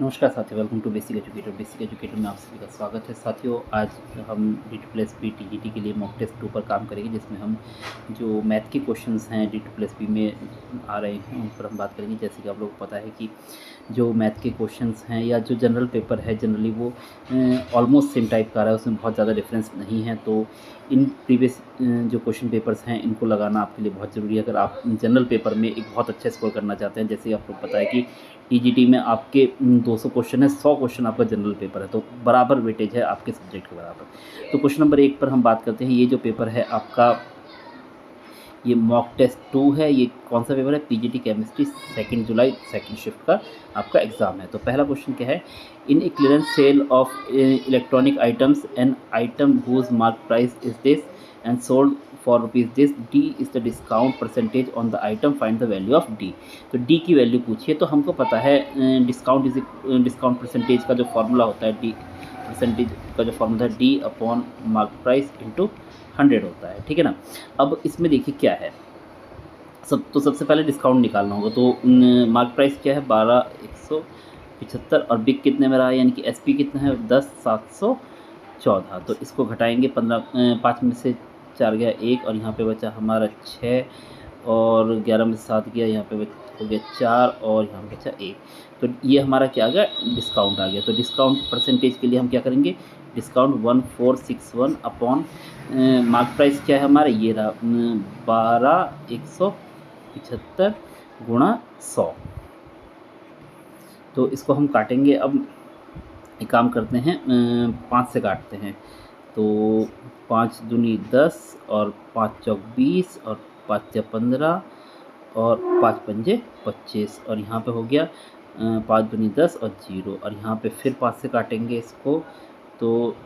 नमस्कार साथियों, welcome to basic educator. Basic educator में आप सभी का स्वागत है। साथियों, आज हम D2+P TGT के लिए मॉक टेस्ट 2 पर काम करेंगे, जिसमें हम जो मैथ के क्वेश्चंस हैं D2+P में आ रहे हैं उन पर हम बात करेंगे। जैसे कि आप लोगों को पता है कि जो मैथ के क्वेश्चंस हैं या जो जनरल पेपर है जनरली वो ऑलमोस्ट सेम टाइप का आ रहा है, उसमें बहुत ज़्यादा डिफरेंस नहीं है। तो इन प्रीवियस जो क्वेश्चन पेपर्स हैं इनको लगाना आपके लिए बहुत ज़रूरी है अगर आप जनरल पेपर में एक बहुत अच्छा स्कोर करना चाहते हैं। जैसे आप लोग पता है कि टीजीटी में आपके 200 क्वेश्चन है, 100 क्वेश्चन आपका जनरल पेपर है, तो बराबर वेटेज है आपके सब्जेक्ट के बराबर। तो क्वेश्चन नंबर 1 पर हम बात करते हैं। ये जो पेपर है आपका, ये मॉक टेस्ट 2 है। ये कौन सा पेपर है? पीजीटी केमिस्ट्री 2 जुलाई सेकंड शिफ्ट का आपका एग्ज़ाम है। तो पहला क्वेश्चन क्या है? In a clearance sale of electronic items an item whose mark price is this and sold for rupees this, D is the discount percentage on the item, find the value of D. तो D की वैल्यू पूछिए। तो हमको पता है discount percentage का जो फॉर्मूला होता है, डी परसेंटेज का जो फॉर्मूला है, D upon mark price into 100 होता है। ठीक है ना। अब इसमें देखिए क्या है, सबसे पहले डिस्काउंट निकालना होगा। तो मार्क प्राइस क्या है? 12,175 और बिग कितने में रहा है, यानी कि एसपी कितना है? 10,714। तो इसको घटाएंगे 5 में से 4 गया 1 और यहाँ पे बचा हमारा 6 और 11 में से 7 गया, यहाँ पे हो गया 4 और यहाँ बचा 1। तो ये हमारा क्या आ गया? डिस्काउंट आ गया। तो डिस्काउंट परसेंटेज के लिए हम क्या करेंगे? डिस्काउंट 1461 अपॉन मार्क प्राइस क्या है हमारा? ये रहा 12,175 गुणा 100। तो इसको हम काटेंगे। अब एक काम करते हैं, 5 से काटते हैं। तो 5 दूनी 10 और 5 चौक 20 और 5 या 15 और 5 पंजे 25 और यहाँ पे हो गया 5 दूनी 10 और 0 और यहाँ पे फिर 5 से काटेंगे इसको। तो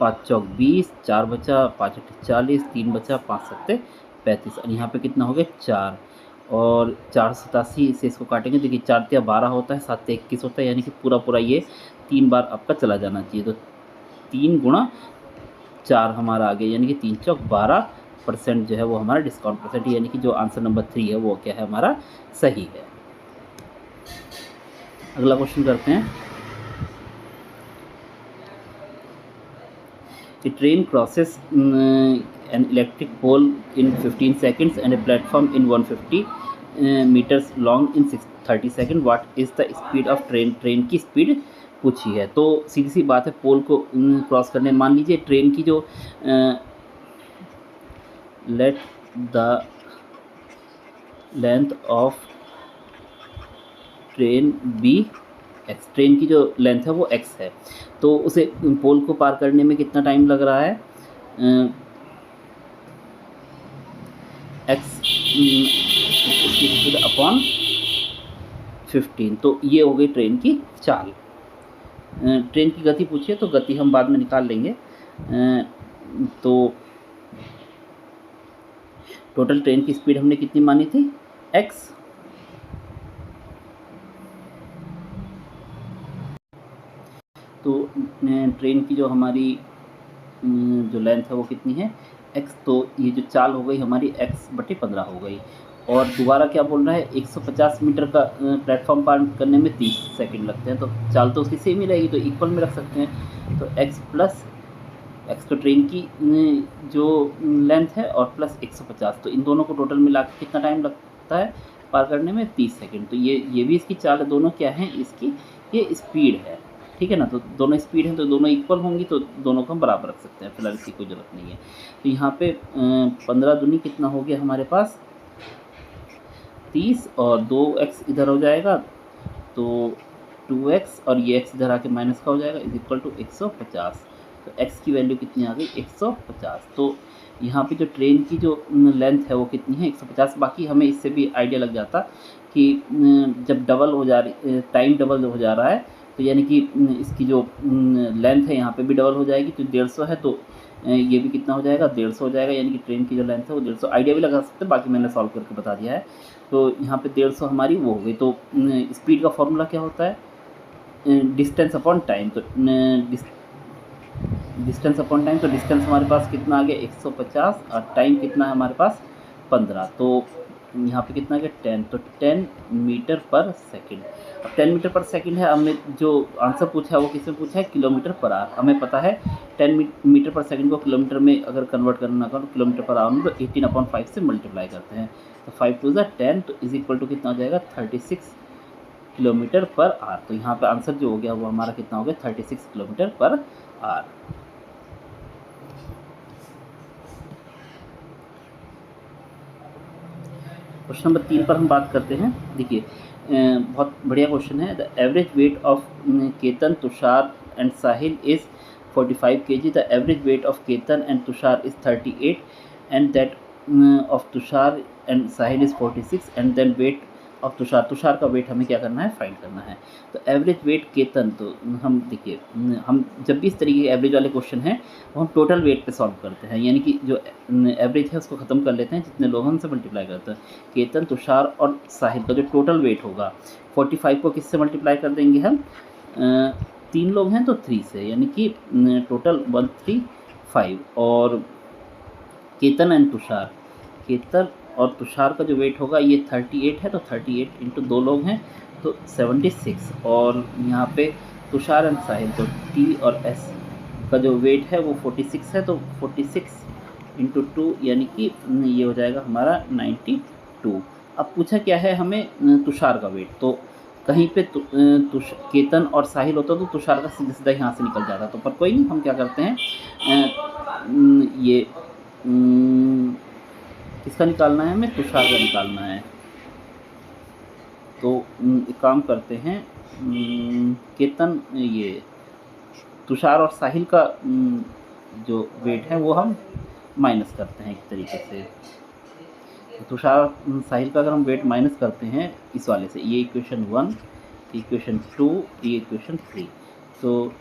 5 चौक 20, 4 बचा, 5 अट्ठे 40, 3 बचा, 5 सत्ते 35 और यहाँ पे कितना हो गया? 4 और 487 से इसको काटेंगे। देखिए 4 तिया 12 होता है, 7 तिया 21 होता है, यानी कि पूरा ये 3 बार आपका चला जाना चाहिए। तो 3 गुणा 4 हमारा आ गया, यानी कि 3 चौक 12% जो है वो हमारा डिस्काउंट परसेंट, यानी कि जो आंसर नंबर 3 है वो क्या है हमारा? सही है। अगला क्वेश्चन करते हैं। A train crosses an electric pole in 15 seconds and a platform in 150 meters long in 30 seconds. What is the speed of train? Train की स्पीड पूछी है। तो सीधी सी बात है, पोल को क्रॉस करने, मान लीजिए ट्रेन की जो let the length of train be x, train की जो लेंथ है वो एक्स है। तो उसे पोल को पार करने में कितना टाइम लग रहा है? एक्स उसकी स्पीड अपॉन 15। तो ये हो गई ट्रेन की चाल। ट्रेन की गति पूछिए तो गति हम बाद में निकाल लेंगे। तो टोटल ट्रेन की स्पीड हमने कितनी मानी थी? एक्स। तो ट्रेन की जो हमारी जो लेंथ है वो कितनी है? एक्स। तो ये जो चाल हो गई हमारी x/15 हो गई। और दोबारा क्या बोल रहा है? 150 मीटर का प्लेटफॉर्म पार करने में 30 सेकंड लगते हैं। तो चाल तो उसकी सेम ही रहेगी, तो इक्वल में रख सकते हैं। तो x प्लस एक्स तो ट्रेन की जो लेंथ है और प्लस 150, तो इन दोनों को टोटल मिला के कितना टाइम लगता है पार करने में? 30 सेकंड। तो ये भी इसकी चाल है। दोनों क्या है? इसकी ये स्पीड है। ठीक है ना। तो दोनों स्पीड हैं तो दोनों इक्वल होंगी, तो दोनों को हम बराबर रख सकते हैं। फिलहाल इसकी कोई ज़रूरत नहीं है। तो यहाँ पे 15 दूनी कितना हो गया हमारे पास? 30 और 2x इधर हो जाएगा, तो 2x और ये x इधर आके माइनस का हो जाएगा, इज इक्वल टू 150। तो x की वैल्यू कितनी आ गई? 150। तो यहाँ पे जो ट्रेन की जो लेंथ है वो कितनी है? 150। बाकी हमें इससे भी आइडिया लग जाता कि जब डबल हो जा रही, टाइम डबल हो जा रहा है, तो यानी कि इसकी जो लेंथ है यहाँ पे भी डबल हो जाएगी। तो 150 है तो ये भी कितना हो जाएगा? 150 हो जाएगा, यानी कि ट्रेन की जो लेंथ है वो 150। आइडिया भी लगा सकते हैं, बाकी मैंने सॉल्व करके बता दिया है। तो यहाँ पे 150 हमारी वो हो गई। तो स्पीड का फॉर्मूला क्या होता है? Distance upon time. तो डिस्टेंस अपॉन टाइम, तो डिस्टेंस हमारे पास कितना आ गया? 150 और टाइम कितना है हमारे पास? 15। तो यहाँ पे कितना आ गया 10, तो 10 मीटर पर सेकंड। अब 10 मीटर पर सेकंड है, हमने जो आंसर पूछा है वो किसमें पूछा है, किलोमीटर पर आवर। हमें पता है 10 मीटर पर सेकंड को किलोमीटर में अगर कन्वर्ट करना करो किलोमीटर पर आवर में, तो 18/5 से मल्टीप्लाई करते हैं, तो 5 टू ज़ा 10, तो इज इक्वल टू कितना हो जाएगा 36 किलोमीटर पर आवर। तो यहाँ पे आंसर जो हो गया वो हमारा कितना हो गया 36 kilometre per hour. Question number 3 पर हम बात करते हैं। देखिए बहुत बढ़िया क्वेश्चन है। The average weight of Ketan, Tushar and Sahil is 45 kg. The average weight of Ketan and Tushar is 38 and that of Tushar and Sahil is 46 and then weight of Tushar का वेट हमें क्या करना है, फाइंड करना है। तो एवरेज वेट केतन, तो हम देखिए हम जब भी इस तरीके के एवरेज वाले क्वेश्चन हैं वो हम टोटल वेट पे सॉल्व करते हैं, यानी कि जो एवरेज है उसको ख़त्म कर लेते हैं, जितने लोग हैं उनसे मल्टीप्लाई करते हैं। केतन, तुषार और साहिल का जो टोटल वेट होगा 45 को किससे मल्टीप्लाई कर देंगे हम, 3 लोग हैं तो 3 से, यानी कि टोटल 135। और केतन एंड तुषार, केतन और तुषार का जो वेट होगा ये 38 है, तो 38 इंटू 2 लोग हैं तो 76। और यहाँ पे तुषार एंड साहिल, तो T और S का जो वेट है वो 46 है, तो 46 इंटू 2 यानी कि ये हो जाएगा हमारा 92। अब पूछा क्या है हमें तुषार का वेट, तो कहीं पे केतन और साहिल होता तो तुषार का सीधा सीधा यहाँ से निकल जाता, तो पर कोई नहीं, हम क्या करते हैं ये किसका निकालना है, हमें तुषार का निकालना है। तो एक काम करते हैं, केतन ये तुषार और साहिल का जो वेट है वो हम माइनस करते हैं एक तरीके से। तो तुषार साहिल का अगर हम वेट माइनस करते हैं इस वाले से, ये इक्वेशन 1, इक्वेशन 2, ये इक्वेशन 3, तो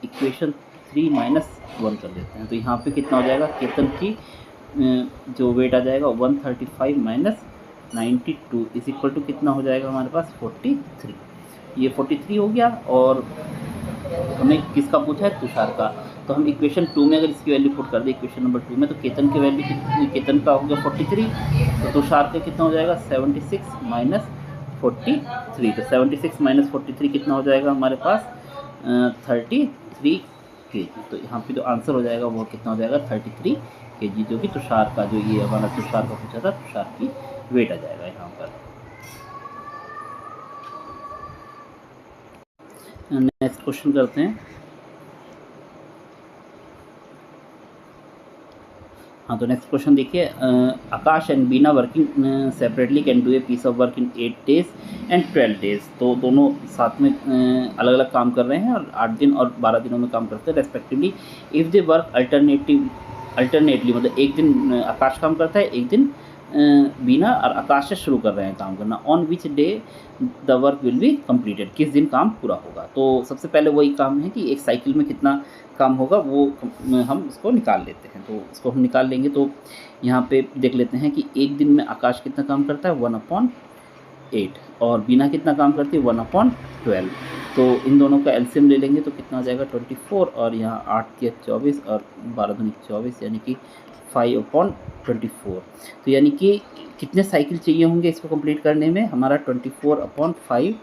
इक्वेशन 3 माइनस 1 कर देते हैं, तो यहाँ पे कितना हो जाएगा, केतन की जो वेट आ जाएगा 135 माइनस 92 इज इक्वल टू कितना हो जाएगा हमारे पास 43। ये 43 हो गया। और हमें किसका पूछा है, तुषार का, तो हम इक्वेशन 2 में अगर इसकी वैल्यू पुट कर दें इक्वेशन नंबर 2 में, तो केतन की वैल्यू कितनी, केतन का हो गया 43, तो तुषार का कितना हो जाएगा 76 माइनस 43, तो 76 माइनस 43 कितना हो जाएगा हमारे पास 33 kg। तो यहाँ पे जो आंसर हो जाएगा वो कितना हो जाएगा 33 kg, जो कि तुषार का, जो ये हमारा तुषार का पूछा था, तुषार की वेट आ जाएगा यहाँ पर। नेक्स्ट क्वेश्चन करते हैं। हाँ, तो नेक्स्ट क्वेश्चन देखिए, Akash and Bina working separately can do a piece of work in 8 days and 12 days। तो दोनों साथ में अलग अलग काम कर रहे हैं और 8 दिन और 12 दिनों में काम करते हैं respectively. If they work alternately, मतलब एक दिन आकाश काम करता है, एक दिन बीना और आकाश से शुरू कर रहे हैं काम करना। On which day the work will be completed, किस दिन काम पूरा होगा। तो सबसे पहले वही काम है कि एक साइकिल में कितना काम होगा वो हम इसको निकाल लेते हैं। तो इसको हम निकाल लेंगे, तो यहाँ पे देख लेते हैं कि एक दिन में आकाश कितना काम करता है 1/8 और बीना कितना काम करती है 1/12। तो इन दोनों का एलसीएम ले लेंगे तो कितना हो जाएगा 24, और यहाँ 8 के 24 और 12 दूनी 24, यानी कि 5/24। तो यानी कि कितने साइकिल चाहिए होंगे इसको कंप्लीट करने में, हमारा 24/5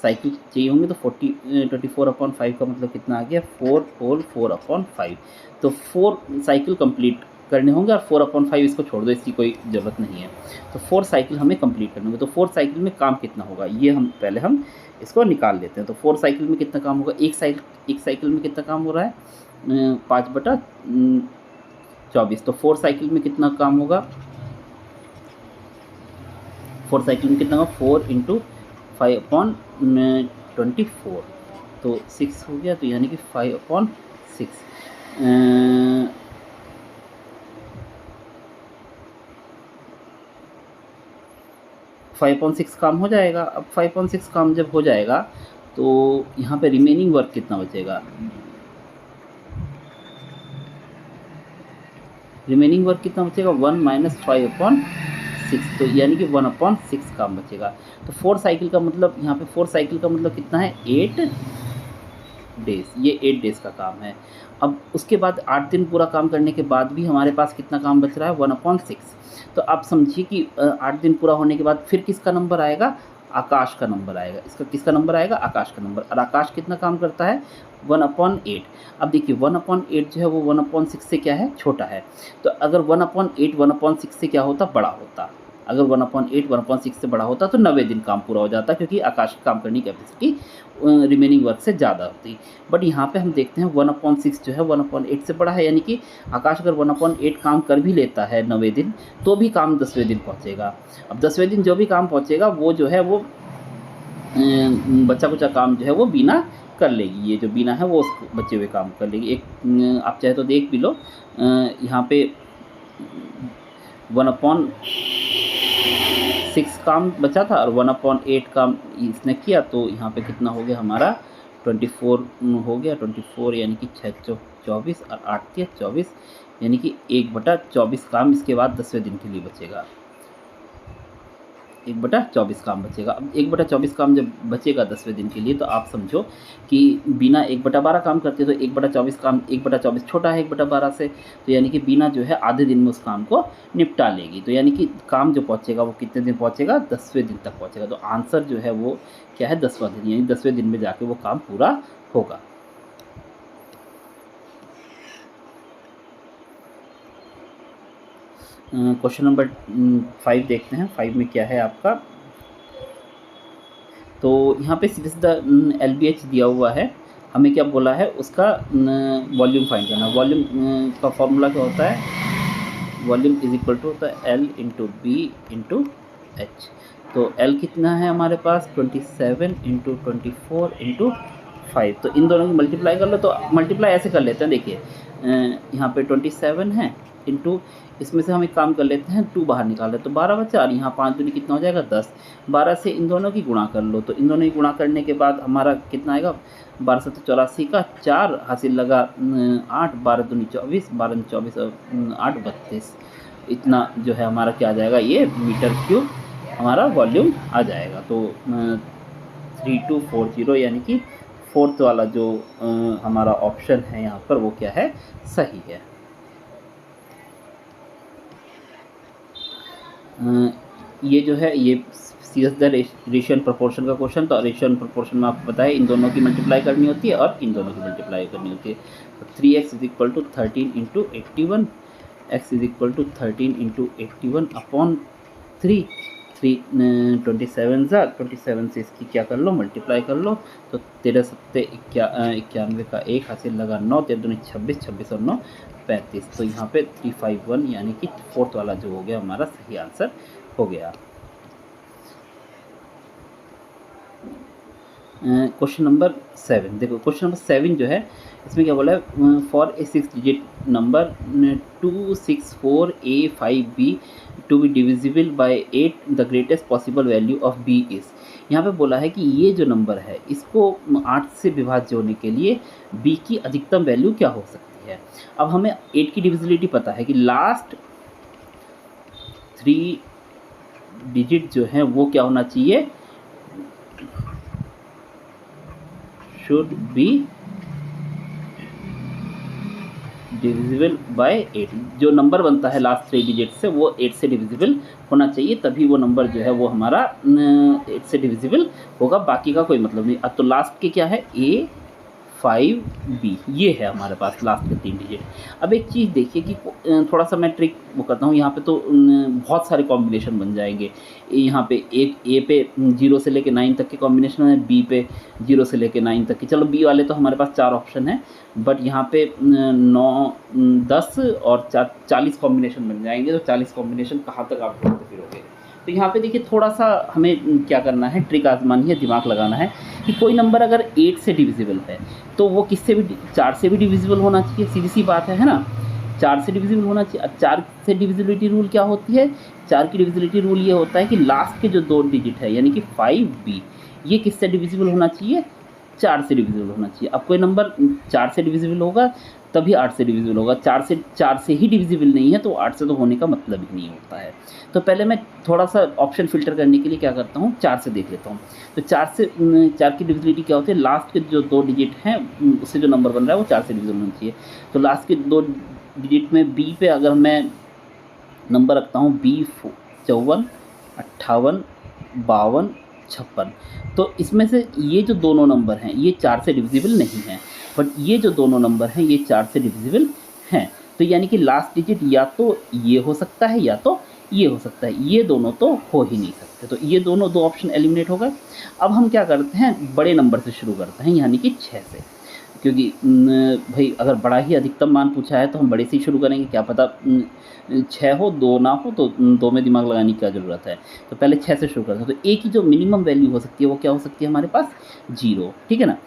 साइकिल चाहिए होंगे। तो 24/5 का मतलब कितना आ गया 4 होल 4/5। तो 4 साइकिल कंप्लीट करने होंगे और 4/5 इसको छोड़ दो, इसकी कोई ज़रूरत नहीं है। तो 4 साइकिल हमें कंप्लीट करने होंगे। तो 4 साइकिल में काम कितना होगा ये हम पहले इसको निकाल लेते हैं। तो 4 साइकिल में कितना काम होगा, एक साइकिल में कितना काम हो रहा है 5/24। तो 4 साइकिल में कितना काम होगा, 4 साइकिल में कितना होगा 4 × 5/24, तो 6 हो गया। तो यानी कि 5/6 5/6 काम हो जाएगा। अब 5/6 काम जब हो जाएगा तो यहाँ पे रिमेनिंग वर्क कितना बचेगा, रिमेनिंग वर्क कितना बचेगा 1 - 5/6, तो यानी कि 1/6 काम बचेगा। तो 4 साइकिल का मतलब, यहाँ पे 4 साइकिल का मतलब कितना है 8 डेज, ये 8 डेज़ का काम है। अब उसके बाद 8 दिन पूरा काम करने के बाद भी हमारे पास कितना काम बच रहा है 1/6। तो आप समझिए कि 8 दिन पूरा होने के बाद फिर किसका नंबर आएगा, आकाश का नंबर आएगा। इसका किसका नंबर आएगा, आकाश का नंबर। और आकाश कितना काम करता है, 1/8। अब देखिए 1/8 जो है वो 1/6 से क्या है, छोटा है। तो अगर 1/8 1/6 से क्या होता, बड़ा होता। अगर 1/8 1/6 से बड़ा होता तो 90 दिन काम पूरा हो जाता, क्योंकि आकाश की काम करने की कैपेसिटी रिमेनिंग वर्क से ज़्यादा होती। बट यहाँ पे हम देखते हैं 1/6 जो है 1/8 से बड़ा है, यानी कि आकाश अगर 1/8 काम कर भी लेता है 90 दिन, तो भी काम 10वें दिन पहुँचेगा। अब 10वें दिन जो भी काम पहुँचेगा वो जो है वो बचा कुचा काम जो है वो बीना कर लेगी। ये जो बीना है वो उस बचे हुए काम कर लेगी। एक आप चाहे तो देख भी लो, यहाँ पे 1/6 काम बचा था और 1/8 काम इसने किया, तो यहाँ पे कितना हो गया हमारा 24 हो गया। 24 यानी कि 6 चौक 24 और 8 तिया 24, यानी कि 1/24 काम इसके बाद 10वें दिन के लिए बचेगा। 1/24 काम बचेगा। अब 1/24 काम जब बचेगा 10वें दिन के लिए, तो आप समझो कि बीना 1/12 काम करती है, तो 1/24 काम 1/24 छोटा है 1/12 से, तो यानी कि बीना जो है आधे दिन में उस काम को निपटा लेगी। तो यानी कि काम जो पहुँचेगा वो कितने दिन पहुँचेगा, 10वें दिन तक पहुँचेगा। तो आंसर जो है वो क्या है, 10वां दिन, यानी 10वें दिन में जाके वो काम पूरा होगा। क्वेश्चन नंबर 5 देखते हैं। 5 में क्या है आपका, तो यहाँ पे सीधा LBH दिया हुआ है। हमें क्या बोला है, उसका वॉल्यूम फाइंड करना। वॉल्यूम का फॉर्मूला क्या होता है, वॉल्यूम इज इक्वल टू होता है L into B into H. तो L कितना है हमारे पास, 27 इंटू 24 इंटू 5। तो इन दोनों की मल्टीप्लाई कर लो। तो मल्टीप्लाई ऐसे कर लेते हैं, देखिए यहाँ पे 27 है इंटू, इसमें से हम एक काम कर लेते हैं, 2 बाहर निकाल लें तो 12 बचा, और यहाँ 5 दूनी कितना हो जाएगा 10। 12 से इन दोनों की गुणा कर लो, तो इन दोनों की गुणा करने के बाद हमारा कितना आएगा, 12 से 84 का 4 हासिल लगा 8, 12 दूनी 24, 12 24 और 8 32। इतना जो है हमारा क्या आ जाएगा, ये मीटर क्यूब हमारा वॉल्यूम आ जाएगा। तो 3240 यानी कि 4th वाला जो हमारा ऑप्शन है यहाँ पर वो क्या है, सही है। ये जो है ये सीधा द रेशियो एंड प्रोपोर्शन का क्वेश्चन। तो रेशियो एंड प्रोपोर्शन में आपको पता है इन दोनों की मल्टीप्लाई करनी होती है और इन दोनों की मल्टीप्लाई करनी होती है। तो 3x is equal to 13 into 81, x is equal to 13 into 81 upon 3। 27 से इसकी क्या कर लो, मल्टीप्लाई कर लो। तो 13 सत्ते 91 का 1 हासिल लगा 9, 13 दूनी 26, 26 और 9 35। तो यहाँ पे 351 यानी कि 4th वाला जो हो गया हमारा सही आंसर हो गया। क्वेश्चन नंबर 7 देखो। क्वेश्चन नंबर 7 जो है इसमें क्या बोला है, for a 6 digit number 264A5B to be divisible by 8 the greatest possible value of B is. यहाँ पे बोला है कि ये जो नंबर है इसको 8 से विभाज्य होने के लिए B की अधिकतम वैल्यू क्या हो सकती है। अब हमें 8 की डिविजिबिलिटी पता है कि लास्ट 3 डिजिट जो है वो क्या होना चाहिए, should be डिविजिबल बाय 8। जो नंबर बनता है लास्ट 3 डिजिट से वो 8 से डिविजिबल होना चाहिए, तभी वो नंबर जो है वो हमारा 8 से डिविजिबल होगा, बाकी का कोई मतलब नहीं। अब तो लास्ट के क्या है, A5B, ये है हमारे पास लास्ट के 3 डिजिट। अब एक चीज़ देखिए कि थोड़ा सा मैं ट्रिक वो करता हूँ। यहाँ पे तो बहुत सारे कॉम्बिनेशन बन जाएंगे। यहाँ पे एक A पे 0 से लेके 9 तक के कॉम्बिनेशन है, B पे 0 से लेके 9 तक की। चलो B वाले तो हमारे पास 4 ऑप्शन है, बट यहाँ पे 9, 10 और 40 कॉम्बिनेशन बन जाएंगे। तो 40 कॉम्बिनेशन कहाँ तक आप ढूंढते फिरोगे। तो यहाँ पे देखिए थोड़ा सा हमें क्या करना है, ट्रिक आजमानी है, दिमाग लगाना है कि कोई नंबर अगर 8 से डिविजिबल है तो वो किससे भी 4 से भी डिविजिबल होना चाहिए, सीधी सी बात है ना। 4 से डिविजिबल होना चाहिए। अब 4 से डिविजिबिलिटी रूल क्या होती है, 4 की डिविजिबिलिटी रूल ये होता है कि लास्ट के जो 2 डिजिट है यानी कि 5B, ये किससे डिविजिबल होना चाहिए, 4 से डिविजिबल होना चाहिए। अब कोई नंबर 4 से डिविजिबल होगा तभी 8 से डिविजिबल होगा। 4 से ही डिविजिबल नहीं है तो 8 से तो होने का मतलब ही नहीं होता है। तो पहले मैं थोड़ा सा ऑप्शन फ़िल्टर करने के लिए क्या करता हूँ, 4 से देख लेता हूँ। तो 4 की डिविजिबिलिटी क्या होती है, लास्ट के जो 2 डिजिट हैं उससे जो नंबर बन रहा है वो 4 से डिविजिबल होना चाहिए। तो लास्ट के 2 डिजिट में B पे अगर मैं नंबर रखता हूँ 54, 58, 52, 56। तो इसमें से ये जो दोनों नंबर हैं ये 4 से डिविजिबल नहीं हैं, बट ये जो दोनों नंबर हैं ये 4 से डिविजिबल हैं। तो यानी कि लास्ट डिजिट या तो ये हो सकता है या तो ये हो सकता है, ये दोनों तो हो ही नहीं सकते। तो ये दोनों 2 ऑप्शन एलिमिनेट हो गए। अब हम क्या करते हैं, बड़े नंबर से शुरू करते हैं, यानी कि 6 से, क्योंकि भाई अगर बड़ा ही अधिकतम मान पूछा है तो हम बड़े से ही शुरू करेंगे, क्या पता 6 हो 2 ना हो, तो 2 में दिमाग लगाने की क्या ज़रूरत है। तो पहले 6 से शुरू करते हैं। तो ए की जो मिनिमम वैल्यू हो सकती है वो क्या हो सकती है हमारे पास, 0, ठीक है ना।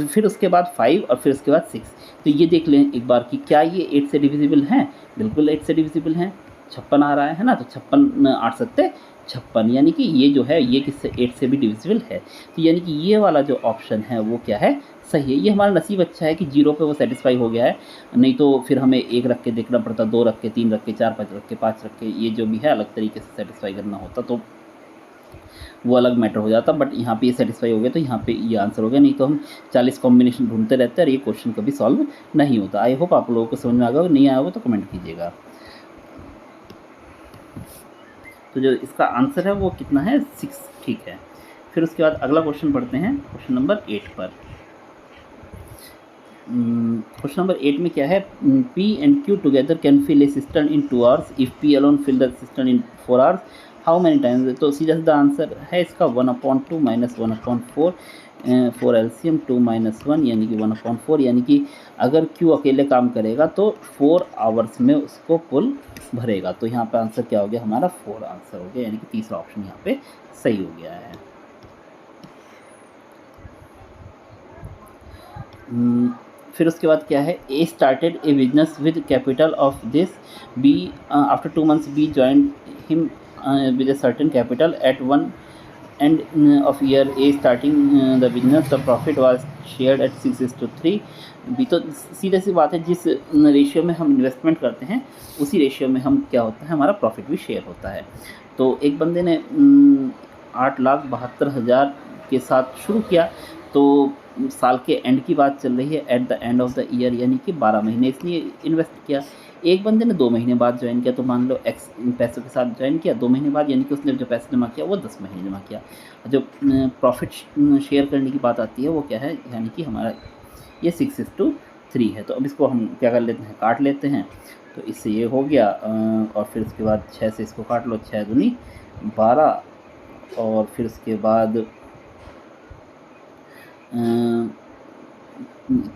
फिर उसके बाद 5 और फिर उसके बाद 6। तो ये देख लें एक बार कि क्या ये 8 से डिविजिबल हैं, बिल्कुल 8 से डिविजिबल हैं। 56 आ रहा है ना, तो 56 8 सत्ते 56, यानी कि ये जो है ये किससे 8 से भी डिविजिबल है। तो यानी कि ये वाला जो ऑप्शन है वो क्या है, सही है। ये हमारा नसीब अच्छा है कि 0 पे वो सेटिस्फाई हो गया है, नहीं तो फिर हमें 1 रख के देखना पड़ता, 2 रख के, 3 रख के, 4 5 रख के, 5 रख के, ये जो भी है अलग तरीके से सेटिस्फाई करना होता तो वो अलग मैटर हो जाता। बट यहाँ पे ये सेटिस्फाई हो गया तो यहाँ पे ये आंसर हो गया, नहीं तो हम 40 कॉम्बिनेशन ढूंढते रहते हैं और ये क्वेश्चन कभी सॉल्व नहीं होता। आई होप आप लोगों को समझ में आ गया, नहीं आया होगा तो कमेंट कीजिएगा। तो जो इसका आंसर है वो कितना है, 6, ठीक है। फिर उसके बाद अगला क्वेश्चन पढ़ते हैं, क्वेश्चन नंबर 8 पर। क्वेश्चन नंबर 8 में क्या है, P and Q together can fill a system in 2 hours if P alone fill the system in 4 hours, how many times. तो सीधा सीधा आंसर है इसका 1/2 माइनस 1/4, 4 एलसीएम 2 - 1 यानी कि 1/4, यानी कि अगर Q अकेले काम करेगा तो 4 आवर्स में उसको पुल भरेगा। तो यहाँ पे आंसर क्या हो गया हमारा, 4 आंसर हो गया, यानी कि तीसरा ऑप्शन यहाँ पे सही हो गया है। फिर उसके बाद क्या है, A started a business with capital of this, B after 2 months B joined him with a certain capital at one end of year A starting the business, the profit was shared at 6:3। भी तो सीधे सी बात है, जिस ratio में हम investment करते हैं उसी रेशियो में हम क्या होता है, हमारा प्रॉफिट भी शेयर होता है। तो एक बंदे ने 8,72,000 के साथ शुरू किया, तो साल के एंड की बात चल रही है, at the end of the year, यानी कि 12 महीने इसलिए इन्वेस्ट किया। एक बंदे ने 2 महीने बाद ज्वाइन किया, तो मान लो एक्स पैसों के साथ ज्वाइन किया 2 महीने बाद, यानी कि उसने जो पैसे जमा किया वो 10 महीने जमा किया। जो प्रॉफिट शेयर करने की बात आती है वो क्या है, यानी कि हमारा ये 6:3 है। तो अब इसको हम क्या कर लेते हैं, काट लेते हैं। तो इससे ये हो गया, और फिर उसके बाद 6 से इसको काट लो, 6 दूनी 12, और फिर उसके बाद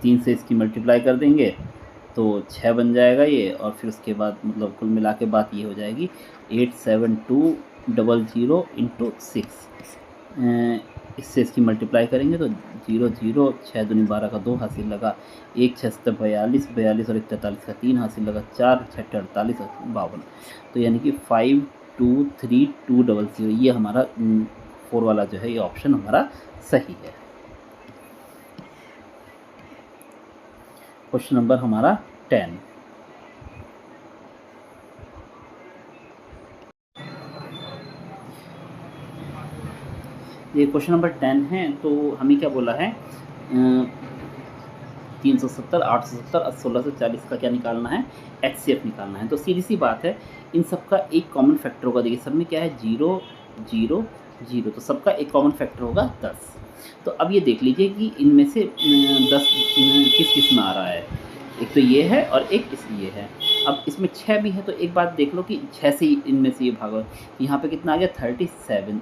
3 से इसकी मल्टीप्लाई कर देंगे तो 6 बन जाएगा ये, और फिर उसके बाद मतलब कुल मिला के बात ये हो जाएगी 87200 × 6। इससे इसकी मल्टीप्लाई करेंगे तो 0 0, 6 दूनी 12 का 2 हासिल लगा, 1 6 42, 42 और 43 का 3 हासिल लगा, 4 6 48 और 52। तो यानी कि 523200, ये हमारा 4 वाला जो है ये ऑप्शन हमारा सही है। क्वेश्चन नंबर हमारा 10। ये क्वेश्चन नंबर 10 है। तो हमें क्या बोला है, 370, 870 और 1640 का क्या निकालना है, HCF निकालना है। तो सीधी सी बात है, इन सबका एक कॉमन फैक्टर होगा। देखिए सब में क्या है, 0 0 0, तो सबका एक कॉमन फैक्टर होगा 10। तो अब ये देख लीजिए कि इनमें से 10 किस किस में आ रहा है, एक तो ये है और एक ये है। अब इसमें 6 भी है, तो एक बात देख लो कि 6 से इनमें से ये भागो, यहाँ पे कितना आ गया 37,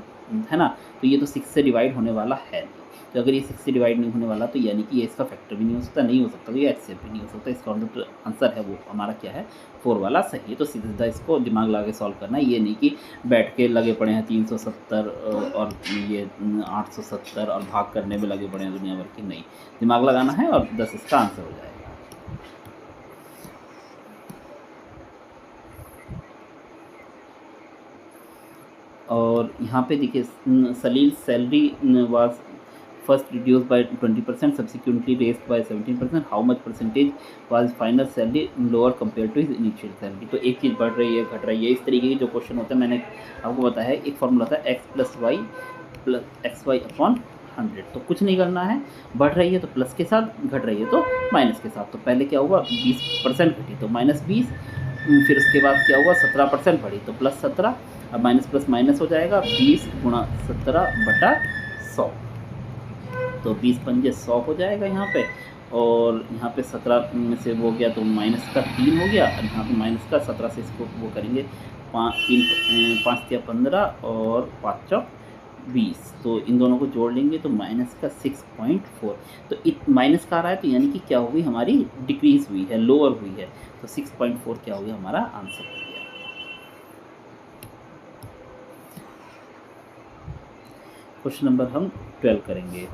है ना। तो ये तो 6 से डिवाइड होने वाला है नहीं। तो अगर ये 6 से डिवाइड नहीं होने वाला तो यानी कि ये इसका फैक्टर भी नहीं हो सकता, नहीं हो सकता, तो ये HCF भी नहीं हो सकता। इसका मतलब आंसर है वो हमारा क्या है, 4 वाला सही है। तो सीधा इसको दिमाग लगा के सॉल्व करना है, ये नहीं कि बैठ के लगे पड़े हैं 370 और ये 870 और भाग करने में लगे पड़े हैं दुनिया भर की, नहीं, दिमाग लगाना है और 10 इसका आंसर हो जाएगा। और यहाँ पे देखिए, Salil salary was first reduce by 20%, subsequently raised by 17%, how much percentage was final salary lower compare to his initial salary. तो एक चीज़ बढ़ रही है घट रही है, इस तरीके की जो क्वेश्चन होता है, मैंने आपको बताया एक फॉर्मूला था x + y + xy/100। तो कुछ नहीं करना है, बढ़ रही है तो प्लस के साथ, घट रही है तो माइनस के साथ। तो पहले क्या हुआ, 20% घटी तो -20, फिर उसके बाद क्या हुआ, 17% बढ़ी तो +17, अब माइनस प्लस माइनस हो जाएगा, 20 गुणा 17/100, तो 20 पंजे 100 हो जाएगा यहाँ पे। और यहाँ पे 17 में से वो गया तो माइनस का 3 हो गया, और यहाँ पे माइनस का 17 से इसको वो करेंगे, 5 या 15 और 5 चौक 20, तो इन दोनों को जोड़ लेंगे तो माइनस का 6.4, तो माइनस का आ रहा है, तो यानी कि क्या हो गई हमारी, डिक्रीज हुई है, लोअर हुई है, तो 6.4 क्या हो गया हमारा आंसर हो गया। क्वेश्चन नंबर हम 12 करेंगे।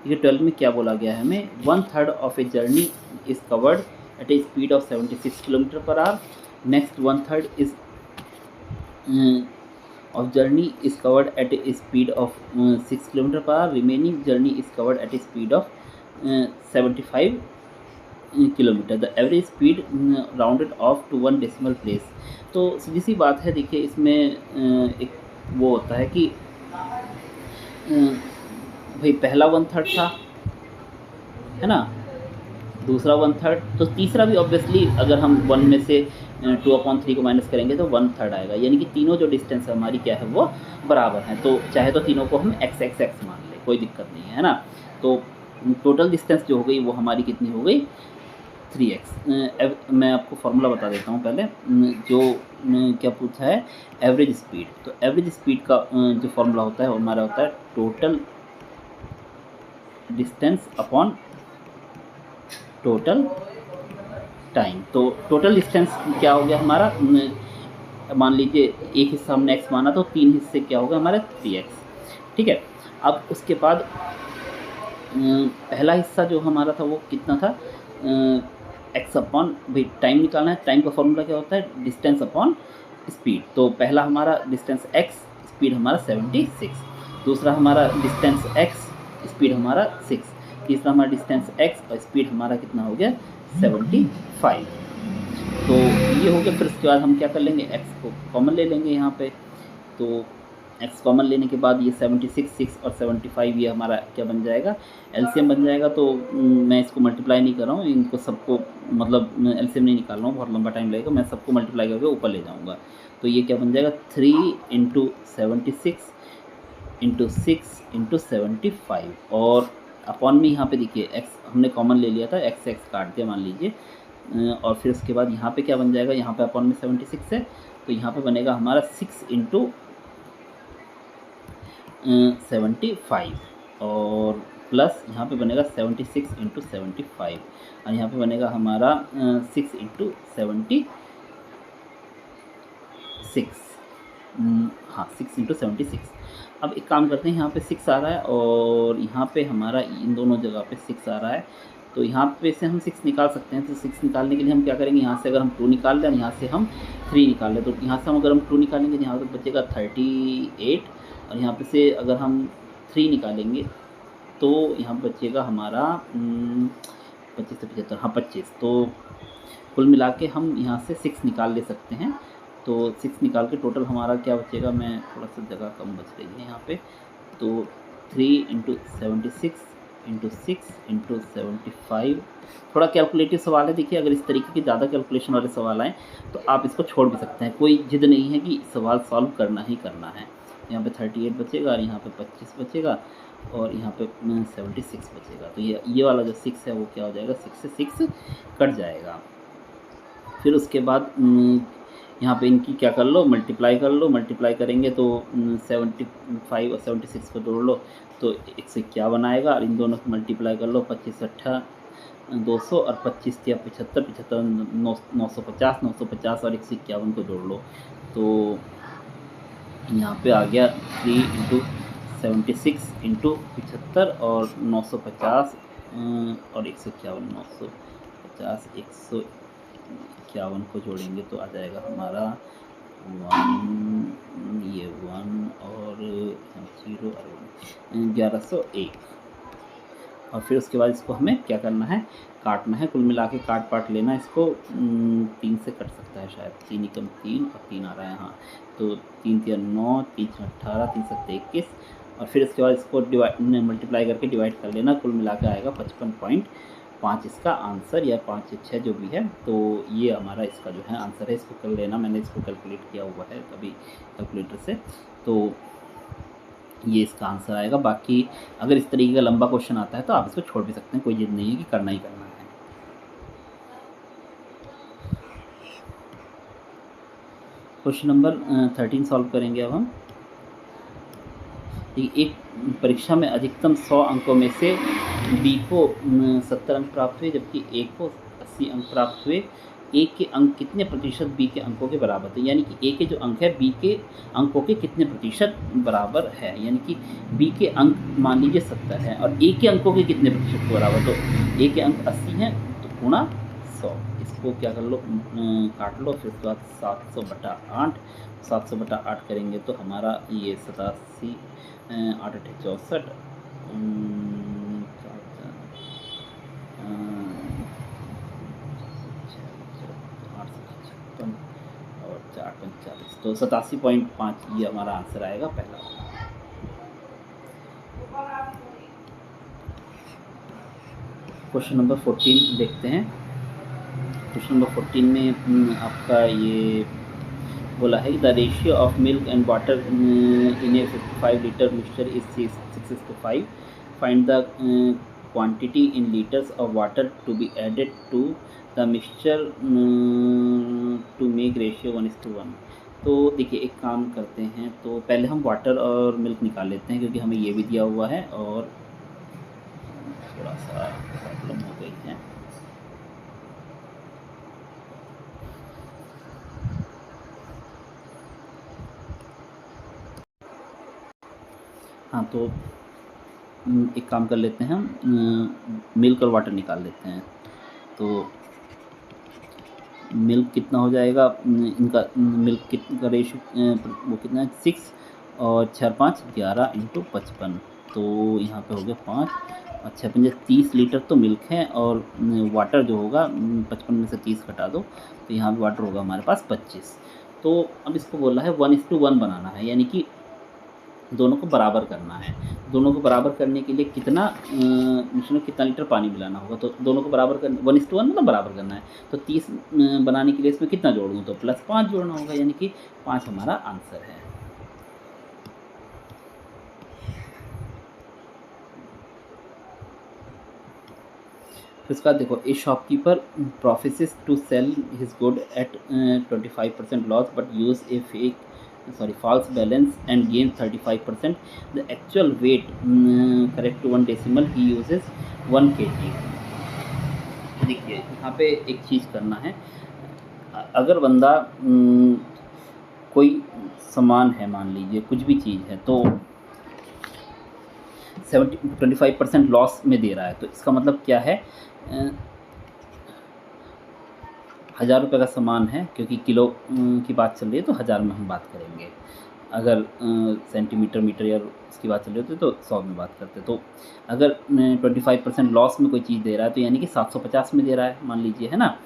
ये 12 में क्या बोला गया है हमें, 1/3 of a journey is covered at a speed of 76 km/h, next 1/3 is of journey is covered at a speed of 6 km/h, remaining journey is covered at a speed of 75 kilometre, the average speed rounded off to 1 decimal place. तो सीधी सी बात है, देखिए इसमें एक वो होता है कि भाई पहला 1/3 था, है ना, दूसरा 1/3, तो तीसरा भी ऑब्वियसली अगर हम 1 में से 2/3 को माइनस करेंगे तो 1/3 आएगा, यानी कि तीनों जो डिस्टेंस है हमारी क्या है वो बराबर हैं, तो चाहे तो तीनों को हम x x x मान लें, कोई दिक्कत नहीं है ना। तो टोटल डिस्टेंस जो हो गई वो हमारी कितनी हो गई, 3x। मैं आपको फॉर्मूला बता देता हूँ पहले, जो क्या पूछा है, एवरेज स्पीड, तो एवरेज स्पीड का जो फॉर्मूला होता है वो हमारा होता है total distance upon total time. तो टोटल डिस्टेंस क्या हो गया हमारा, मान लीजिए एक हिस्सा हमने x माना, तो 3 हिस्से क्या होगा हमारे 3x, ठीक है। अब उसके बाद पहला हिस्सा जो हमारा था वो कितना था, x अपॉन, भाई टाइम निकालना है, टाइम का फॉर्मूला क्या होता है, डिस्टेंस अपॉन स्पीड। तो पहला हमारा डिस्टेंस x, स्पीड हमारा 76, दूसरा हमारा डिस्टेंस x, स्पीड हमारा 6, तीसरा हमारा डिस्टेंस x और स्पीड हमारा कितना हो गया 75। तो ये हो गया। फिर उसके बाद हम क्या कर लेंगे, x को कॉमन ले लेंगे यहाँ पे, तो x कॉमन लेने के बाद ये 76, 6 और 75 ये हमारा क्या बन जाएगा, एलसीएम बन जाएगा। तो मैं इसको मल्टीप्लाई नहीं कर रहा हूँ, इनको सबको मतलब एलसीएम नहीं निकाल रहा हूँ, बहुत लंबा टाइम लगेगा, मैं सबको मल्टीप्लाई करके ऊपर ले जाऊँगा। तो ये क्या बन जाएगा, 3 × 76 × 6 × 75, और अपॉन में यहाँ पे देखिए x हमने कॉमन ले लिया था, x काट दिया मान लीजिए, और फिर उसके बाद यहाँ पे क्या बन जाएगा, यहाँ पे अपॉन में 76 है, तो यहाँ पे बनेगा हमारा 6 × 75, और प्लस यहाँ पे बनेगा 76 × 75, और यहाँ पे बनेगा हमारा 6 × 76, हाँ 6 × 76। अब एक काम करते हैं, यहाँ पे 6 आ रहा है और यहाँ पे हमारा इन दोनों जगह पे 6 आ रहा है, तो यहाँ पे से हम 6 निकाल सकते हैं। तो 6 निकालने के लिए हम क्या करेंगे, यहाँ से अगर हम 2 निकाल लें और यहाँ से हम 3 निकाल लें, तो यहाँ से हम अगर हम 2 निकालेंगे तो यहाँ पे बचेगा 38, और यहाँ पे से अगर हम 3 निकालेंगे तो यहाँ बचेगा हमारा 25 से 75, हाँ 25। तो कुल मिला के हम यहाँ से 6 निकाल ले सकते हैं। तो 6 निकाल के टोटल हमारा क्या बचेगा, मैं थोड़ा सा जगह कम बच रही है यहाँ पे, तो 3 × 76 × 6 × 75। थोड़ा कैलकुलेटिव सवाल है, देखिए अगर इस तरीके के ज़्यादा कैलकुलेशन वाले सवाल आएँ तो आप इसको छोड़ भी सकते हैं, कोई जिद नहीं है कि सवाल सॉल्व करना ही करना है। यहाँ पे 38 बचेगा और यहाँ पे 25 बचेगा और यहाँ पे 76 बचेगा। तो ये वाला जो 6 है वो क्या हो जाएगा, 6 से 6 कट जाएगा। फिर उसके बाद यहाँ पे इनकी क्या कर लो, मल्टीप्लाई कर लो, मल्टीप्लाई करेंगे तो 75 और 76 को जोड़ लो तो 151 आएगा, और इन दोनों को मल्टीप्लाई कर लो, 25 8 200 और 25 या 75 75 950 950 और 151 को जोड़ लो, तो यहाँ पे आ गया 3 × 76 × 75 और 950 और 151 950 151 को जोड़ेंगे तो आ जाएगा हमारा 1 ये 1 और 0 और 1101। और फिर उसके बाद इसको हमें क्या करना है, काटना है, कुल मिला के काट पाट लेना। इसको 3 से कट सकता है शायद, 3 एकम 3 और 3 आ रहा है, हाँ तो 3 × 9 3 × 18 3 × 21, और फिर इसके बाद इसको मल्टीप्लाई करके डिवाइड कर लेना, कुल मिला के आएगा 55.5। 5 इसका आंसर या 5 या 6 जो भी है, तो ये हमारा इसका जो है आंसर है। इसको कर लेना, मैंने इसको कैलकुलेट किया हुआ है कभी कैलकुलेटर से, तो ये इसका आंसर आएगा। बाकी अगर इस तरीके का लंबा क्वेश्चन आता है तो आप इसको छोड़ भी सकते हैं, कोई जिद नहीं है कि करना ही करना है। क्वेश्चन नंबर 13 सॉल्व करेंगे अब हम। एक परीक्षा में अधिकतम 100 अंकों में से बी को 70 अंक प्राप्त हुए, जबकि ए को 80 अंक प्राप्त हुए। ए के अंक कितने प्रतिशत बी के अंकों के बराबर थे, यानी कि ए के जो अंक है बी के अंकों के कितने प्रतिशत बराबर है। यानी कि बी के अंक मान लीजिए 70 है और ए के अंकों के कितने प्रतिशत के बराबर, तो ए के अंक 80 हैं तो गुणा 100। इसको क्या कर लो, काट लो, फिर उसके बाद 700/8, 700/8 करेंगे तो हमारा ये 87, 8 8 64, 856 और 4 45, तो 87.5 ये हमारा आंसर आएगा पहला। क्वेश्चन नंबर 14 देखते हैं। क्वेश्चन नंबर 14 में आपका ये बोला है the ratio of milk and water in a 55 litre mixture is 6:5। Find the quantity in litres of water to be added to the mixture to make ratio 1:1। तो देखिए एक काम करते हैं, तो पहले हम वाटर और मिल्क निकाल लेते हैं क्योंकि हमें ये भी दिया हुआ है और थोड़ा सा प्रॉब्लम हो गई है। हाँ, तो एक काम कर लेते हैं हम, मिल्क और वाटर निकाल लेते हैं। तो मिल्क कितना हो जाएगा, इनका मिल्क कितना रेशो वो कितना है 6 और 4 5 11 × 55, तो यहाँ पे हो गया 5 और 6 5 30 लीटर तो मिल्क है और वाटर जो होगा 55 में से 30 घटा दो तो यहाँ पे वाटर होगा हमारे पास 25। तो अब इसको बोला है 1:1 बनाना है, यानी कि दोनों को बराबर करना है। दोनों को बराबर करने के लिए कितना मिश्रण कितना लीटर पानी मिलाना होगा, तो दोनों को बराबर कर 1:1 मतलब बराबर करना है। तो 30 बनाने के लिए इसमें कितना जोड़ दूँ, तो +5 जोड़ना होगा, यानी कि 5 हमारा आंसर है। फिर उसका देखो, a shopkeeper professes to sell his good at 25% loss but use a false balance and gain 35%. The actual weight correct to 1 decimal he uses 1 kg। देखिए यहाँ पे एक चीज़ करना है, अगर बंदा कोई सामान है, मान लीजिए कुछ भी चीज़ है, तो 25% लॉस में दे रहा है, तो इसका मतलब क्या है, 1000 रुपये का सामान है, क्योंकि किलो की बात चल रही है तो 1000 में हम बात करेंगे। अगर सेंटीमीटर मीटर या उसकी बात चल रही होती तो 100 में बात करते। तो अगर 25% लॉस में कोई चीज़ दे रहा है तो यानी कि 750 में दे रहा है, मान लीजिए, है ना।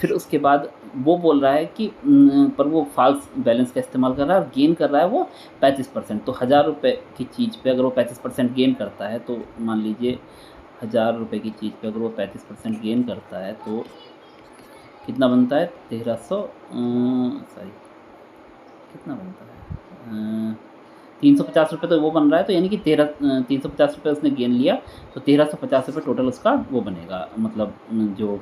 फिर उसके बाद वो बोल रहा है कि पर वो फॉल्स बैलेंस का इस्तेमाल कर रहा है और गेन कर रहा है वो 35%। तो 1000 रुपये की चीज़ पे अगर वो 35% गेन करता है, तो मान लीजिए 1000 रुपये की चीज़ पे अगर वो 35% गेन करता है तो कितना बनता है, 1300 सॉरी कितना बनता है, 350 रुपये तो वो बन रहा है, तो यानी कि 350 रुपये उसने गेन लिया, तो 1350 रुपये टोटल उसका वो बनेगा, मतलब जो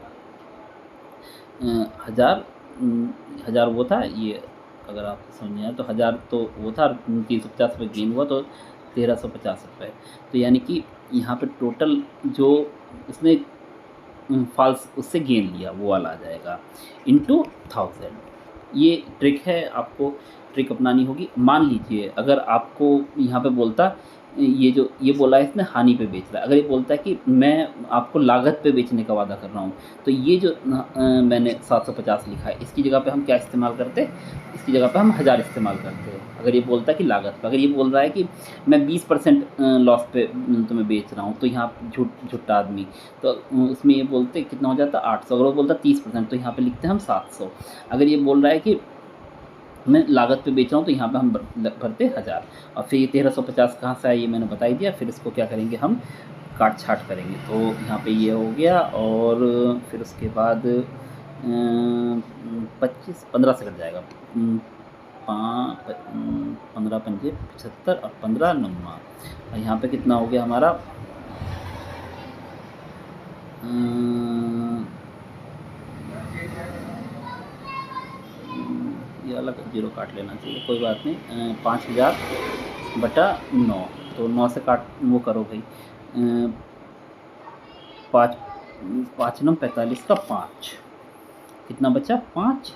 1000 वो था, ये अगर आप समझ आए तो 1000 तो वो था, 350 रुपये गेन हुआ तो 1350 रुपये। तो यानी कि यहाँ पे टोटल जो उसने फॉल्स उससे गेन लिया वो वाला आ जाएगा × 1000। ये ट्रिक है, आपको ट्रिक अपनानी होगी। मान लीजिए अगर आपको यहाँ पे बोलता, ये बोला है इसने हानि पे बेच रहा है, अगर ये बोलता है कि मैं आपको लागत पे बेचने का वादा कर रहा हूँ, तो ये जो मैंने 750 लिखा है, इसकी जगह पे हम क्या इस्तेमाल करते, इसकी जगह पे हम 1000 इस्तेमाल करते हैं। अगर ये बोलता है कि लागत पे, अगर ये बोल रहा है कि मैं 20% लॉस पे तुम्हें बेच रहा हूँ, तो यहाँ झूठा आदमी, तो उसमें ये बोलते कितना हो जाता 800। अगर वो बोलता 30%, तो यहाँ पे लिखते हैं हम 700। अगर ये बोल रहा है कि मैं लागत पे बेच रहा हूँ, तो यहाँ पे हम भरते 1000। और फिर ये 1350 कहाँ से आया ये मैंने बता ही दिया। फिर इसको क्या करेंगे, हम काट छाट करेंगे। तो यहाँ पे ये हो गया और फिर उसके बाद 25 15 से कट जाएगा। 15 पंजे 75 और 15 9। और यहाँ पे कितना हो गया हमारा, ये अलग जीरो काट लेना चाहिए, कोई बात नहीं। 5000/9, तो 9 से काट वो करो भाई। 5 5 9 45 का 5 कितना बचा, 5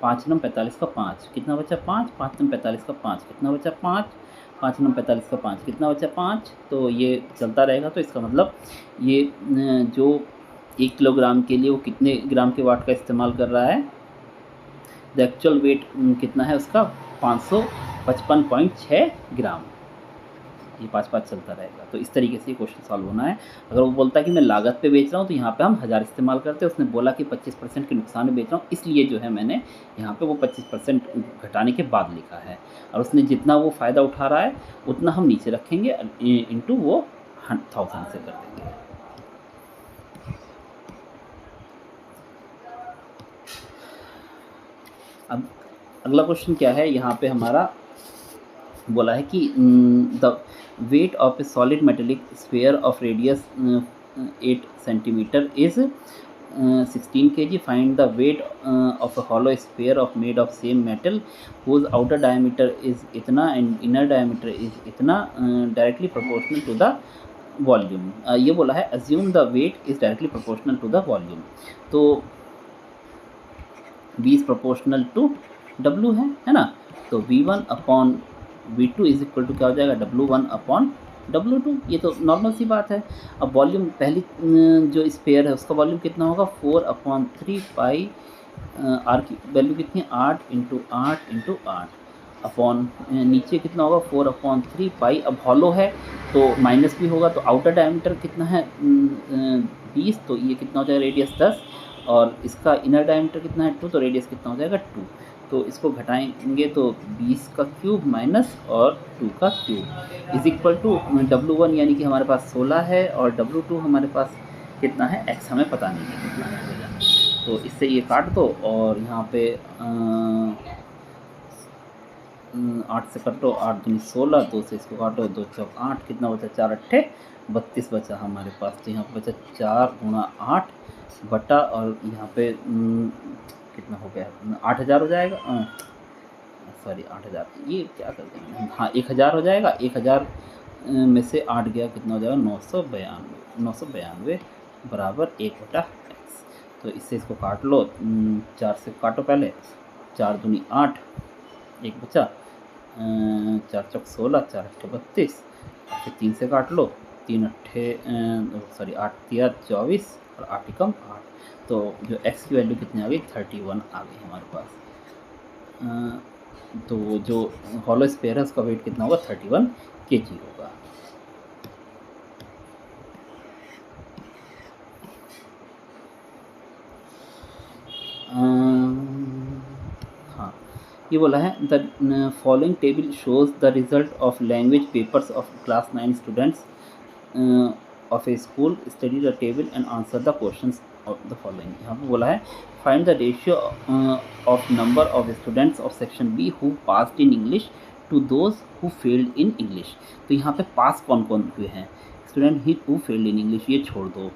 5 9 45 का 5 कितना बचा, 5 5 9 45 का 5 कितना बचा, 5 5 9 45 का 5 कितना बचा, 5। तो ये चलता रहेगा। तो इसका मतलब ये जो 1 किलोग्राम के लिए वो कितने ग्राम के वाट का इस्तेमाल कर रहा है, द एक्चुअल वेट कितना है उसका, 555.6 ग्राम। ये 5 चलता रहेगा। तो इस तरीके से ये क्वेश्चन सॉल्व होना है। अगर वो बोलता है कि मैं लागत पे बेच रहा हूँ तो यहाँ पे हम 1000 इस्तेमाल करते हैं। उसने बोला कि 25% के नुकसान में बेच रहा हूँ, इसलिए जो है मैंने यहाँ पे वो 25% घटाने के बाद लिखा है। और उसने जितना वो फ़ायदा उठा रहा है उतना हम नीचे रखेंगे, इंटू वो 1000 से कर देंगे। अब अगला क्वेश्चन क्या है, यहाँ पे हमारा बोला है कि the weight of a solid metallic sphere of radius 8 centimetre is 16 kg. Find the weight of a hollow sphere of made of same metal whose outer diameter is इतना एंड इनर डायमीटर इज इतना, directly proportional to the volume. ये बोला है assume the weight is directly proportional to the volume। तो V is proportional to W है ना। तो V1/V2 is equal to क्या हो जाएगा, W1/W2। ये तो नॉर्मल सी बात है। अब वॉल्यूम पहली जो स्पेयर है उसका वॉल्यूम कितना होगा, 4/3 पाई, आर की वैल्यू कितनी है, 8 × 8 × 8 अपॉन नीचे कितना होगा, 4/3 पाई। अब हॉलो है तो माइनस भी होगा। तो आउटर डायमीटर कितना है, 20, तो ये कितना हो जाएगा, रेडियस 10। और इसका इनर डायमीटर कितना है, 2, तो रेडियस कितना हो जाएगा, 2। तो इसको घटाएंगे तो 20 का क्यूब माइनस और 2 का cube is equal to W1 यानी कि हमारे पास 16 है, और W2 हमारे पास कितना है, x हमें पता नहीं है कितना है वजन। तो इससे ये काट दो और यहाँ पे 8 से काटो, 8 दूनी 16, 2 से इसको काटो, 2 चौक 8, कितना बचा, 4 अट्ठे 32 बचा हमारे पास। तो यहाँ पे बचा 4 × 8 बटा, और यहाँ पे कितना हो गया, 8000 हो जाएगा, सॉरी 8000, ये क्या कर देंगे, हाँ 1000 हो जाएगा। 1000 में से 8 गया, कितना हो जाएगा, 992 बराबर 1/x। तो इससे इसको काट लो, 4 से काटो पहले, 4 दूनी 8, 1 बचा, 4 चौक 16, 4 अट्ठे 32, फिर 3 से काट लो, 3 अट्ठे 8 तिया 24 और 8 एकम 8। तो जो x की वैल्यू कितनी आ गई, 31 आ गई हमारे पास। तो जो हॉलो स्फीयर है उसका वेट कितना होगा, 31 kg होगा। हाँ, ये बोला है the following table shows the result of language papers of class 9 students of a school. Study the table and answer the questions of the following. यहाँ पे बोला है find the ratio of number of students of section B who passed in English to those who failed in English. तो यहाँ पे pass कौन कौन हुए हैं, स्टूडेंट ही हु फेल्ड इन इंग्लिश ये छोड़ दो।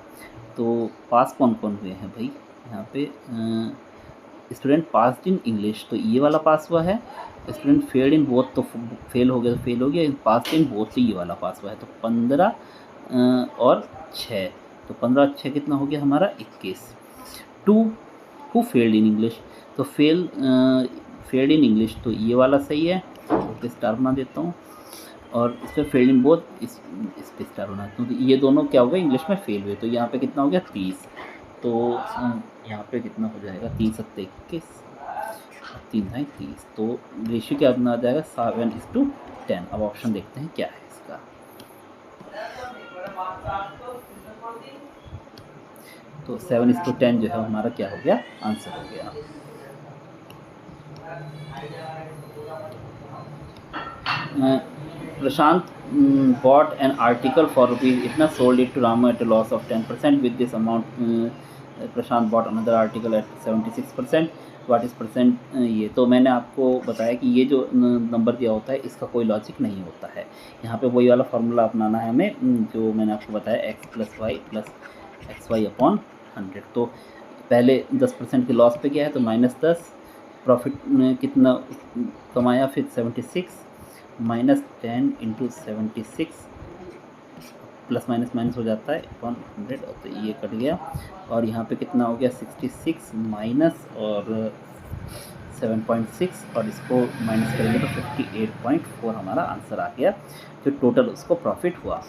तो पास कौन कौन हुए हैं भाई, यहाँ पे स्टूडेंट पास्ड इन इंग्लिश, तो ये वाला पास हुआ है। स्टूडेंट फेल्ड इन बोथ, तो फेल हो गया तो फेल हो गया। पास्ड इन बोथ, तो ये वाला पास हुआ है। तो 15 और 6, तो 15 और 6 कितना हो गया हमारा, 21। 2 हु फेल्ड इन इंग्लिश, तो फेल्ड इन इंग्लिश, तो ये वाला सही है, तो स्टार बना देता हूँ। और इस पर फेल्ड इन बोथ, इस पर स्टार बनाता हूँ। तो ये दोनों क्या हो गए, इंग्लिश में फेल हुए। तो यहाँ पे कितना हो गया, 30। तो यहाँ पे कितना हो जाएगा, 3 7 21, 3 है 30। तो रेशियो क्या बना जाएगा, 7:10। अब ऑप्शन देखते हैं क्या है इसका। तो 7:10 जो है हमारा क्या हो गया, आंसर हो गया। प्रशांत bought an article for rupees itna, sold it to Ramu at a loss of 10%. With this amount Prashant bought another article at 76%. What is percent ये तो मैंने आपको बताया कि ये जो नंबर दिया होता है इसका कोई लॉजिक नहीं होता है। यहाँ पे वही वाला फार्मूला अपनाना है हमें जो मैंने आपको बताया x + y + xy/100। तो पहले 10% के लॉस पे गया है तो -10, प्रॉफिट कितना कमाया फिर 76 -10 × 76 प्लस माइनस माइनस हो जाता है अपॉन 100 और तो ये कट गया और यहाँ पे कितना हो गया 66 माइनस और 7.6 और इसको माइनस करेंगे तो 58.4 हमारा आंसर आ गया जो टोटल उसको प्रॉफिट हुआ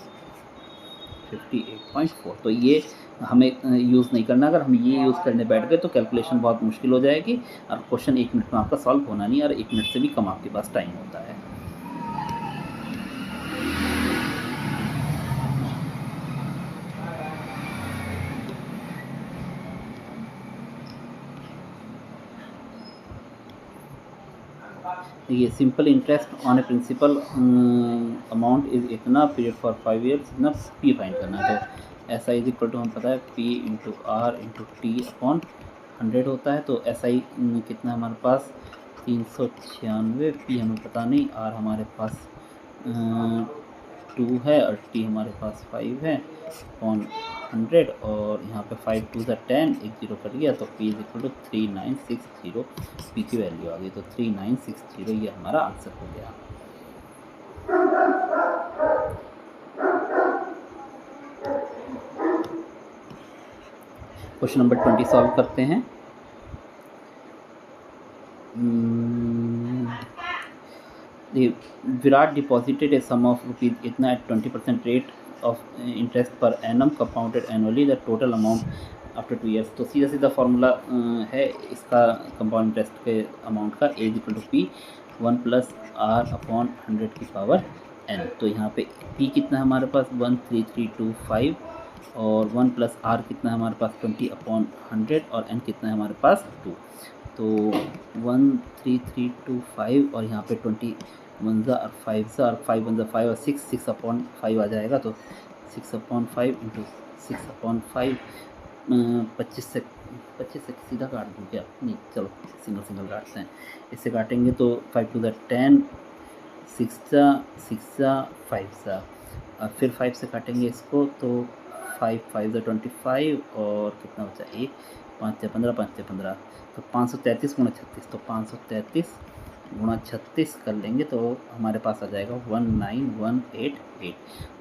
58.4। तो ये हमें यूज़ नहीं करना। अगर हम ये यूज़ करने बैठ गए तो कैलकुलेशन बहुत मुश्किल हो जाएगी और क्वेश्चन 1 मिनट में आपका सॉल्व होना नहीं और 1 मिनट से भी कम आपके पास टाइम होता है। देखिए simple interest on a principal amount is इतना, पीरियड फॉर 5 ईयर्स इतना, पी फाइंड करना है। तो S I is equal to हम पता है P into R into T upon 100 होता है। तो एस आई कितना हमारे पास 396, पी हमें पता नहीं, आर हमारे पास 2 है और टी हमारे पास 5 है अपॉन 100 और यहाँ पे 5 2 ज़ा 10, एक जीरो कट गया तो p is equal to 3960, p की वैल्यू आ गई तो 3960 ये हमारा आंसर हो गया। क्वेश्चन नंबर 20 सॉल्व करते हैं। Virat deposited a sum of rupees इतना at 20% rate of interest per annum compounded annually the total amount after 2 years. तो सीधा सीधा फार्मूला है इसका कंपाउंड इंटरेस्ट के अमाउंट का, ए इक्वल टू पी 1 + r/100 की पावर n। तो यहाँ पे p कितना है हमारे पास 13325 और 1 + r कितना है हमारे पास 20/100 और n कितना है हमारे पास 2। तो 13325 और यहाँ पे 20 1 ज़ा और 5 ज़ा और 5 1 ज़ा 5 और 6/5 आ जाएगा। तो 6/5 × 6/5 25 से सीधा काट दूँ क्या? नहीं, चलो सिंगल काटते हैं। इससे काटेंगे तो 5 2 ज़ा 10, 6 ज़ा 5 ज़ा और फिर 5 से काटेंगे इसको तो 5 5 ज़ा 25 और कितना बचा 1, 5 × 15, 5 × 15 तो 533 × 36। तो 533 × 36 कर लेंगे तो हमारे पास आ जाएगा 19188।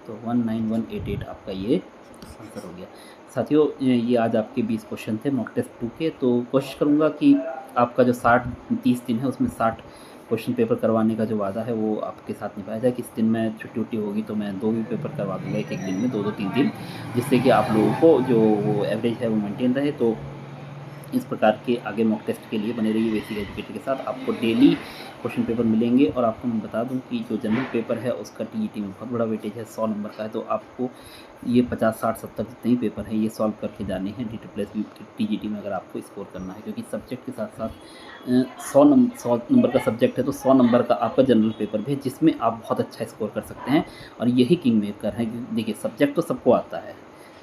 तो 19188 आपका ये आंसर हो गया। साथियों ये आज आपके 20 क्वेश्चन थे मॉक टेस्ट 2 के। तो कोशिश करूँगा कि आपका जो 30 दिन है उसमें 60 क्वेश्चन पेपर करवाने का जो वादा है वो आपके साथ निभाया जाए। किस दिन मैं छुट्टी होगी तो मैं 2 भी पेपर करवा दूँगा एक दिन में, 2 3 दिन, जिससे कि आप लोगों को जो वो एवरेज है वो मेंटेन रहे। तो इस प्रकार के आगे मॉक टेस्ट के लिए बने रहिए बेसिक एजुकेटर के साथ। आपको डेली क्वेश्चन पेपर मिलेंगे और आपको मैं बता दूं कि जो जनरल पेपर है उसका टीईटी में बहुत बड़ा वेटेज है, 100 नंबर का है। तो आपको ये 50 60 70 जितने ही पेपर हैं ये सॉल्व करके जाने हैं DSSB TGT में, अगर आपको स्कोर करना है। क्योंकि सब्जेक्ट के साथ साथ 100 नंबर का सब्जेक्ट है तो 100 नंबर का आपका जनरल पेपर भी है जिसमें आप बहुत अच्छा स्कोर कर सकते हैं। और यही किंग मेकर है। देखिए सब्जेक्ट तो सबको आता है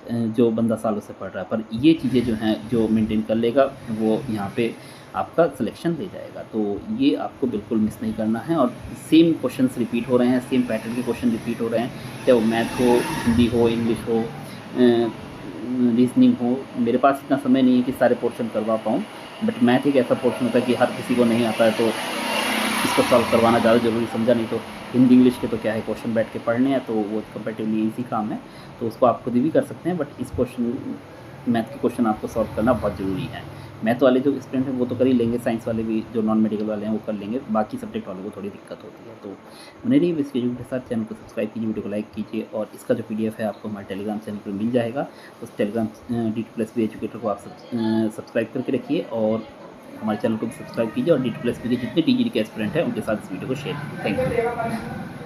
जो बंदा सालों से पढ़ रहा है, पर ये चीज़ें जो हैं जो मेंटेन कर लेगा वो यहाँ पे आपका सिलेक्शन ले जाएगा। तो ये आपको बिल्कुल मिस नहीं करना है। और सेम क्वेश्चंस रिपीट हो रहे हैं, सेम पैटर्न के क्वेश्चन रिपीट हो रहे हैं, चाहे वो मैथ हो, हिंदी हो, इंग्लिश हो, रीजनिंग हो। मेरे पास इतना समय नहीं है कि सारे पोर्शन करवा पाऊँ, बट मैथ एक ऐसा पोर्शन होता है कि हर किसी को नहीं आता है तो इसको सॉल्व करवाना ज़्यादा ज़रूरी समझा। नहीं तो हिंदी इंग्लिश के तो क्या है, क्वेश्चन बैठ के पढ़ने हैं तो वो कंपैरेटिवली ईजी काम है, तो उसको आप खुद भी कर सकते हैं। बट इस क्वेश्चन मैथ के क्वेश्चन आपको सॉल्व करना बहुत ज़रूरी है। मैथ वाले जो स्टूडेंट हैं वो तो कर ही लेंगे, साइंस वाले भी जो नॉन मेडिकल वाले हैं वो कर लेंगे, बाकी सब्जेक्ट वालों को थोड़ी दिक्कत होती है। तो बने रहिए इसके के साथ, चैनल को सब्सक्राइब कीजिए, वीडियो को लाइक कीजिए और इसका जो PDF है आपको हमारे टेलीग्राम चैनल पर मिल जाएगा। उस टेलीग्राम DSSB एजुकेटर को आप सब्सक्राइब करके रखिए और हमारे चैनल को भी सब्सक्राइब कीजिए और DSSB के जितने TGT के एस्पिरेंट हैं उनके साथ इस वीडियो को शेयर कीजिए। Thank you.